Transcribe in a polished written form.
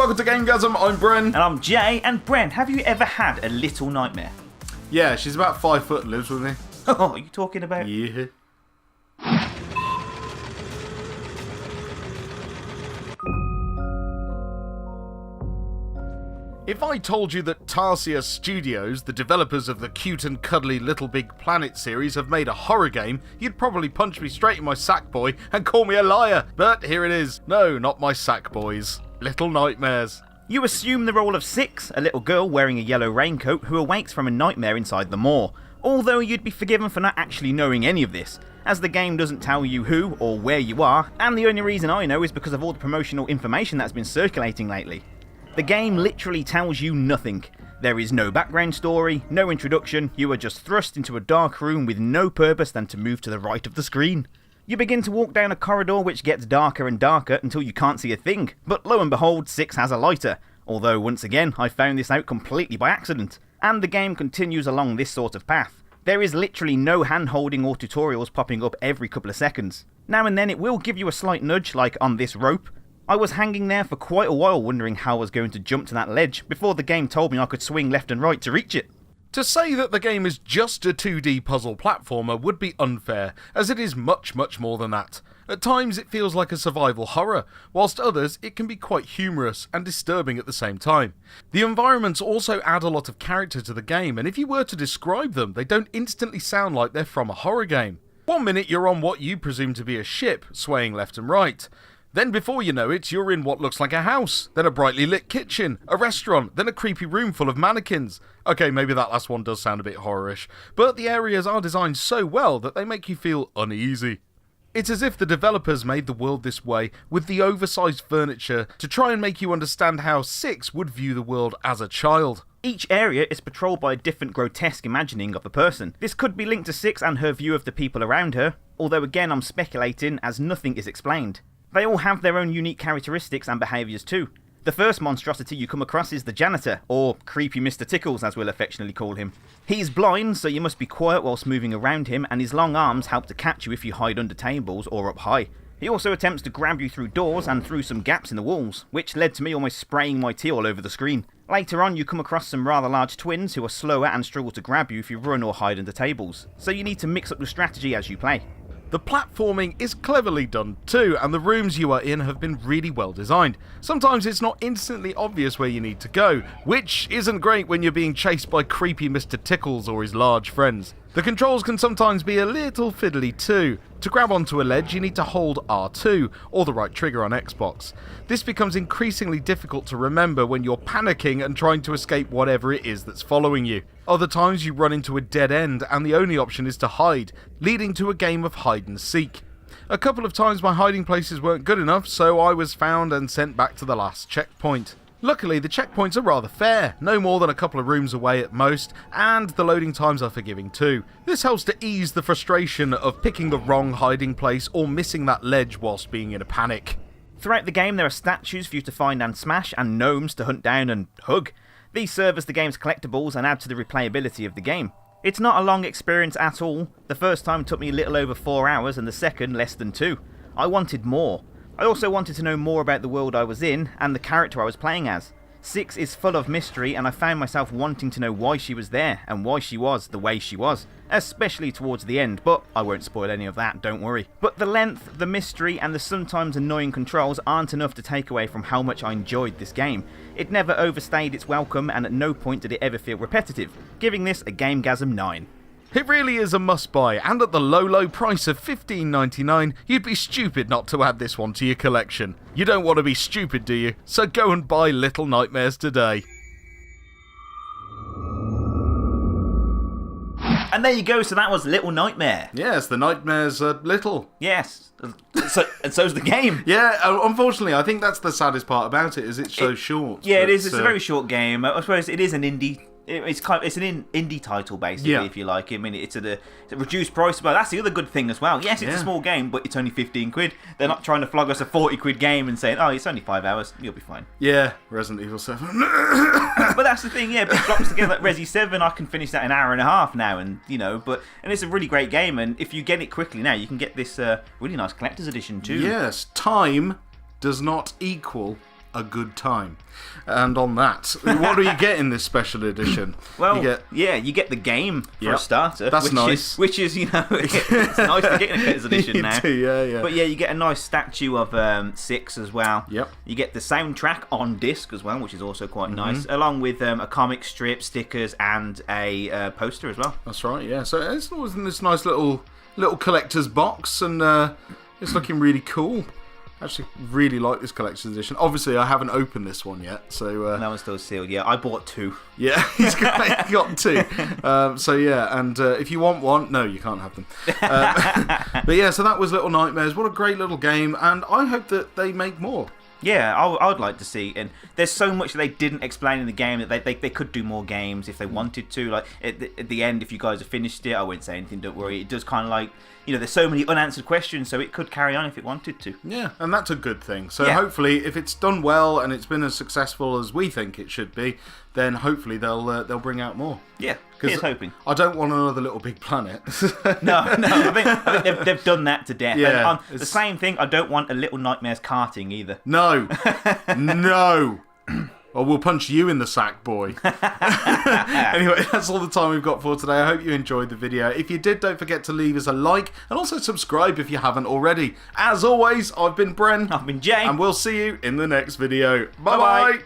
welcome to GameGazm. I'm Bren. And I'm Jay. And Bren, have you ever had a little nightmare? Yeah, she's about 5 foot and lives with me. Oh, are you talking about? Yeah. If I told you that Tarsier Studios, the developers of the cute and cuddly Little Big Planet series, have made a horror game, you'd probably punch me straight in my sack boy and call me a liar. But here it is. No, not my sack boys. Little Nightmares. You assume the role of Six, a little girl wearing a yellow raincoat who awakes from a nightmare inside the moor. Although you'd be forgiven for not actually knowing any of this, as the game doesn't tell you who or where you are, and the only reason I know is because of all the promotional information that's been circulating lately. The game literally tells you nothing. There is no background story, no introduction, you are just thrust into a dark room with no purpose than to move to the right of the screen. You begin to walk down a corridor which gets darker and darker until you can't see a thing, but lo and behold, Six has a lighter. Although once again, I found this out completely by accident. And the game continues along this sort of path. There is literally no hand-holding or tutorials popping up every couple of seconds. Now and then it will give you a slight nudge, like on this rope. I was hanging there for quite a while wondering how I was going to jump to that ledge before the game told me I could swing left and right to reach it. To say that the game is just a 2D puzzle platformer would be unfair, as it is much, much more than that. At times it feels like a survival horror, whilst others it can be quite humorous and disturbing at the same time. The environments also add a lot of character to the game, and if you were to describe them, they don't instantly sound like they're from a horror game. One minute you're on what you presume to be a ship, swaying left and right. Then before you know it, you're in what looks like a house, then a brightly lit kitchen, a restaurant, then a creepy room full of mannequins. Okay, maybe that last one does sound a bit horrorish, but the areas are designed so well that they make you feel uneasy. It's as if the developers made the world this way with the oversized furniture to try and make you understand how Six would view the world as a child. Each area is patrolled by a different grotesque imagining of a person. This could be linked to Six and her view of the people around her, although again I'm speculating as nothing is explained. They all have their own unique characteristics and behaviours too. The first monstrosity you come across is the janitor, or Creepy Mr. Tickles as we'll affectionately call him. He's blind, so you must be quiet whilst moving around him, and his long arms help to catch you if you hide under tables or up high. He also attempts to grab you through doors and through some gaps in the walls, which led to me almost spraying my tea all over the screen. Later on you come across some rather large twins who are slower and struggle to grab you if you run or hide under tables, so you need to mix up your strategy as you play. The platforming is cleverly done too, and the rooms you are in have been really well designed. Sometimes it's not instantly obvious where you need to go, which isn't great when you're being chased by creepy Mr. Tickles or his large friends. The controls can sometimes be a little fiddly too. To grab onto a ledge you need to hold R2, or the right trigger on Xbox. This becomes increasingly difficult to remember when you're panicking and trying to escape whatever it is that's following you. Other times you run into a dead end and the only option is to hide, leading to a game of hide and seek. A couple of times my hiding places weren't good enough, so I was found and sent back to the last checkpoint. Luckily, the checkpoints are rather fair, no more than a couple of rooms away at most, and the loading times are forgiving too. This helps to ease the frustration of picking the wrong hiding place or missing that ledge whilst being in a panic. Throughout the game there are statues for you to find and smash, and gnomes to hunt down and hug. These serve as the game's collectibles and add to the replayability of the game. It's not a long experience at all. The first time took me a little over 4 hours and the second less than 2. I wanted more. I also wanted to know more about the world I was in and the character I was playing as. Six is full of mystery, and I found myself wanting to know why she was there and why she was the way she was, especially towards the end, but I won't spoil any of that, don't worry. But the length, the mystery and the sometimes annoying controls aren't enough to take away from how much I enjoyed this game. It never overstayed its welcome, and at no point did it ever feel repetitive, giving this a GameGazm 9. It really is a must-buy, and at the low price of $15.99, you'd be stupid not to add this one to your collection. You don't want to be stupid, do you? So go and buy Little Nightmares today. And there you go, so that was Little Nightmare. Yes, the nightmares are little. Yes, and so's the game. Yeah, unfortunately, I think that's the saddest part about it, is it's so short. Yeah, it is. It's a very short game. I suppose it is an indie. It's an indie title, basically, if you like. I mean, it's a reduced price, but that's the other good thing as well. Yes, it's a small game, but it's only 15 quid. They're not trying to flog us a 40 quid game and saying, oh, it's only 5 hours, you'll be fine. Yeah, Resident Evil 7. But that's the thing, yeah, if drops together like Resi 7, I can finish that in an hour and a half now, and it's a really great game, and if you get it quickly now, you can get this really nice collector's edition too. Yes, time does not equal a good time. And on that, what do you get in this special edition? Well, you get the game for a starter. That's nice. Which is, it's nice to get in a collector's edition now. Yeah. But yeah, you get a nice statue of Six as well. Yep. You get the soundtrack on disc as well, which is also quite nice, along with a comic strip, stickers, and a poster as well. That's right, yeah. So it's always in this nice little collector's box, and it's looking really cool. Actually, really like this collector's edition. Obviously, I haven't opened this one yet, so... that one's still sealed, yeah. I bought 2. Yeah, he's got 2. So yeah, and if you want one... No, you can't have them. But yeah, so that was Little Nightmares. What a great little game, and I hope that they make more. Yeah, I would like to see, and there's so much that they didn't explain in the game that they could do more games if they wanted to. Like at the end, if you guys have finished it, I won't say anything. Don't worry. It does kind of like there's so many unanswered questions, so it could carry on if it wanted to. Yeah, and that's a good thing. So hopefully, if it's done well and it's been as successful as we think it should be, then hopefully they'll bring out more. Yeah, here's hoping. I don't want another Little Big Planet. No, I think they've done that to death. Yeah, and the same thing. I don't want a Little Nightmares karting either. No, no. Or we'll punch you in the sack, boy. Anyway, that's all the time we've got for today. I hope you enjoyed the video. If you did, don't forget to leave us a like and also subscribe if you haven't already. As always, I've been Bren. I've been Jay. And we'll see you in the next video. Bye-bye.